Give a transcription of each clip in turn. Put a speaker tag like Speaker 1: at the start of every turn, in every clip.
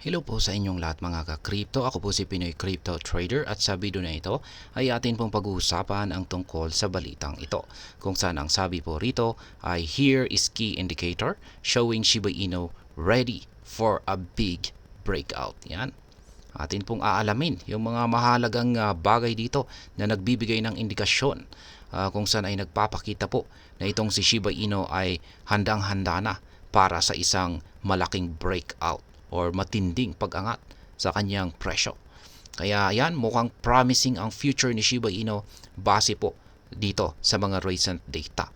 Speaker 1: Hello po sa inyong lahat mga ka-crypto. Ako po si Pinoy Crypto Trader at sa video na ito ay atin pong pag-uusapan ang tungkol sa balitang ito. Kung saan ang sabi po rito ay here is key indicator showing Shiba Inu ready for a big breakout. Yan. Atin pong aalamin yung mga mahalagang bagay dito na nagbibigay ng indikasyon kung saan ay nagpapakita po na itong si Shiba Inu ay handang-handa na para sa isang malaking breakout or matinding pag-angat sa kanyang presyo. Kaya yan, mukhang promising ang future ni Shiba Inu base po dito sa mga recent data.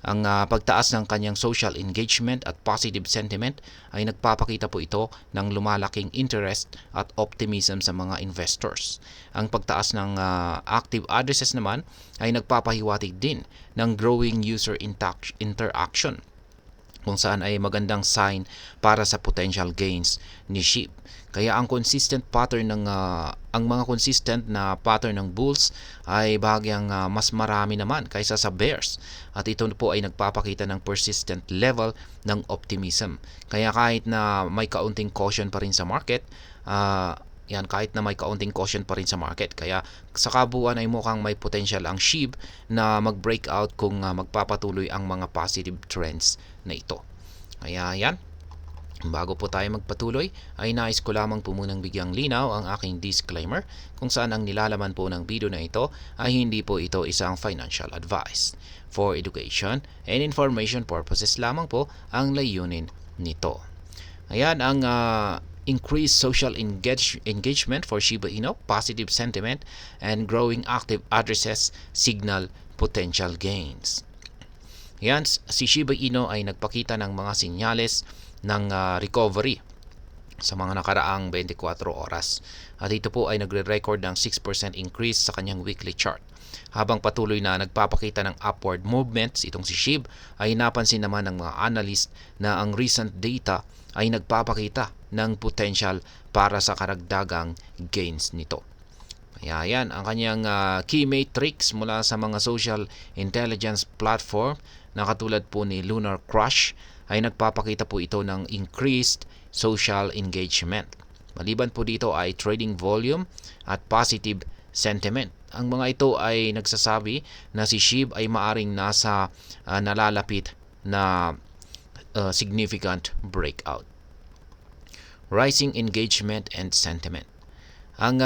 Speaker 1: Ang pagtaas ng kanyang social engagement at positive sentiment ay nagpapakita po ito ng lumalaking interest at optimism sa mga investors. Ang pagtaas ng active addresses naman ay nagpapahiwatig din ng growing user interaction, kung saan ay magandang sign para sa potential gains ni SHIB. Kaya ang consistent pattern ng ang mga consistent na pattern ng bulls ay bahagyang mas marami naman kaysa sa bears, at ito po ay nagpapakita ng persistent level ng optimism. Kaya kahit na may kaunting caution pa rin sa market, kaya sa kabuuan ay mukhang may potential ang SHIB na mag-breakout kung magpapatuloy ang mga positive trends na ito. Kaya yan, bago po tayo magpatuloy ay nais ko lamang po munang bigyang linaw ang aking disclaimer kung saan ang nilalaman po ng video na ito ay hindi po ito isang financial advice. For education and information purposes lamang po ang layunin nito. Ayan, ang increased social engagement for Shiba Inu, positive sentiment, and growing active addresses signal potential gains. Yan, si Shiba Inu ay nagpakita ng mga sinyales ng recovery sa mga nakaraang 24 oras. At ito po ay nagre-record ng 6% increase sa kanyang weekly chart. Habang patuloy na nagpapakita ng upward movements, itong si SHIB ay napansin naman ng mga analyst na ang recent data ay nagpapakita ng potential para sa karagdagang gains nito. Kaya yan, ang kanyang key metrics mula sa mga social intelligence platform na katulad po ni Lunar Crush ay nagpapakita po ito ng increased social engagement. Maliban po dito ay trading volume at positive sentiment. Ang mga ito ay nagsasabi na si SHIB ay maaring nasa nalalapit na significant breakout. Rising engagement and sentiment. Ang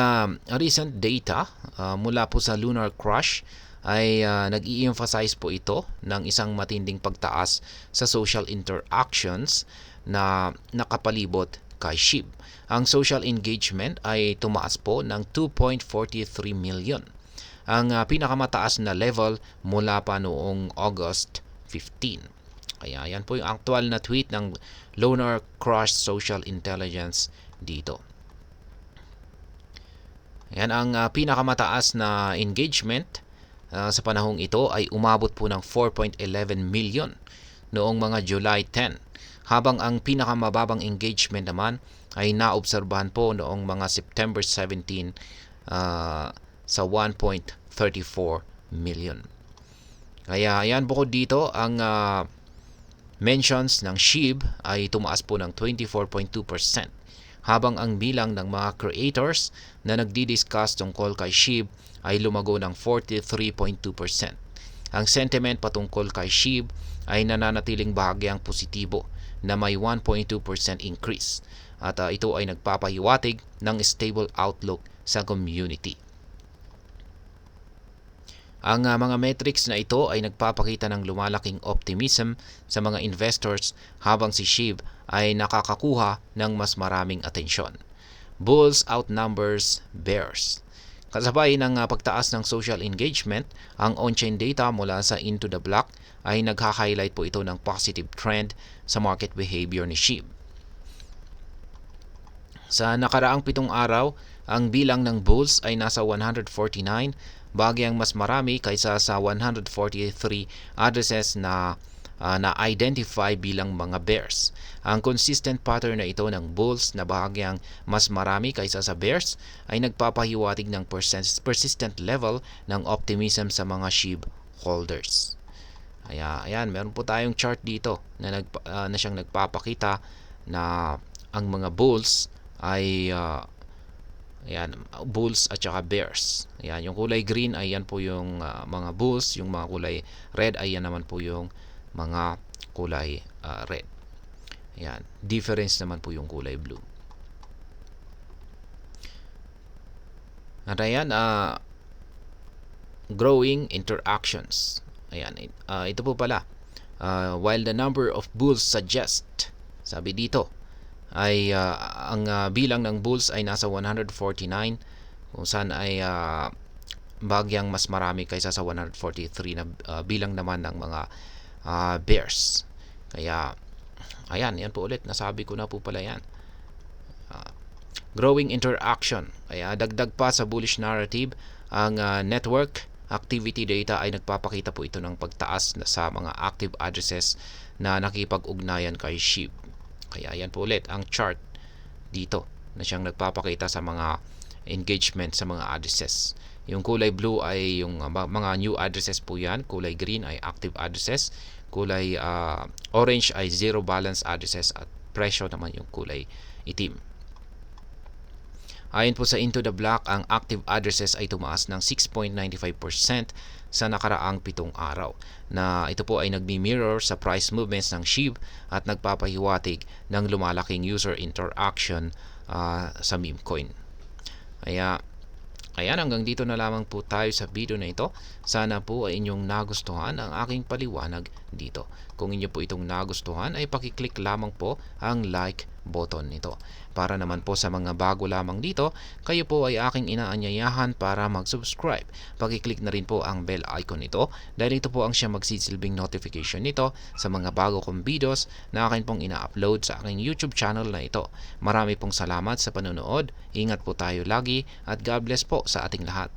Speaker 1: recent data mula po sa Lunar Crush ay nag-i-emphasize po ito ng isang matinding pagtaas sa social interactions na nakapalibot kay SHIB. Ang social engagement ay tumaas po ng 2.43 million. Ang pinakamataas na level mula pa noong August 15. Kaya yan po yung actual na tweet ng Lunar Crush Social Intelligence dito. Yan, ang pinakamataas na engagement sa panahong ito ay umabot po ng 4.11 million noong mga July 10. Habang ang pinakamababang engagement naman ay naobserbahan po noong mga September 17 sa 1.34 million. Kaya yan, bukod dito, ang mentions ng SHIB ay tumaas po ng 24.2%. Habang ang bilang ng mga creators na nagdi-discuss tungkol kay SHIB ay lumago ng 43.2%. Ang sentiment patungkol kay SHIB ay nananatiling bahagyang positibo na may 1.2% increase, at ito ay nagpapahiwatig ng stable outlook sa community. Ang mga metrics na ito ay nagpapakita ng lumalaking optimism sa mga investors habang si SHIB ay nakakakuha ng mas maraming atensyon. Bulls outnumbers bears. Kasabay ng pagtaas ng social engagement, ang on-chain data mula sa Into the Block ay nagha-highlight po ito ng positive trend sa market behavior ni SHIB. Sa nakaraang 7 araw, ang bilang ng bulls ay nasa 149, bagyang mas marami kaysa sa 143 addresses na na-identify bilang mga bears. Ang consistent pattern na ito ng bulls na bahagyang mas marami kaysa sa bears ay nagpapahiwatig ng persistent level ng optimism sa mga SHIB holders. Ayan, meron po tayong chart dito na siyang nagpapakita na ang mga bulls ay ayan, bulls at saka bears. Ayan, yung kulay green ay yan po yung mga bulls, yung mga kulay red ay yan naman po yung mga kulay red. Ayan, difference naman po yung kulay blue. At ayan, growing interactions. Ayan, ito po pala. While the number of bulls suggest, sabi dito, ay ang bilang ng bulls ay nasa 149, kung saan ay bagyang mas marami kaysa sa 143 na bilang naman ng mga bears. Kaya, ayan, yan po ulit. Nasabi ko na po pala yan. Growing interaction. Kaya dagdag pa sa bullish narrative, ang network activity data ay nagpapakita po ito ng pagtaas sa mga active addresses na nakipag-ugnayan kay SHIB. Kaya yan po ulit ang chart dito na siyang nagpapakita sa mga engagement sa mga addresses. Yung kulay blue ay yung mga new addresses po yan. Kulay green ay active addresses. Kulay orange ay zero balance addresses at presyo naman yung kulay itim. Ayon po sa Into the Black, ang active addresses ay tumaas ng 6.95% sa nakaraang 7 araw. Na ito po ay nagmi-mirror sa price movements ng SHIB at nagpapahiwatig ng lumalaking user interaction sa meme coin. Kaya, ayan, hanggang dito na lamang po tayo sa video na ito. Sana po ay inyong nagustuhan ang aking paliwanag dito. Kung inyo po itong nagustuhan ay pakiclick lamang po ang like button nito. Para naman po sa mga bago lamang dito, kayo po ay aking inaanyayahan para mag-subscribe. Pakiclick na rin po ang bell icon nito dahil ito po ang siya magsisilbing notification nito sa mga bago kong videos na akin pong ina-upload sa aking YouTube channel na ito. Marami pong salamat sa panonood. Ingat po tayo lagi at God bless po sa ating lahat.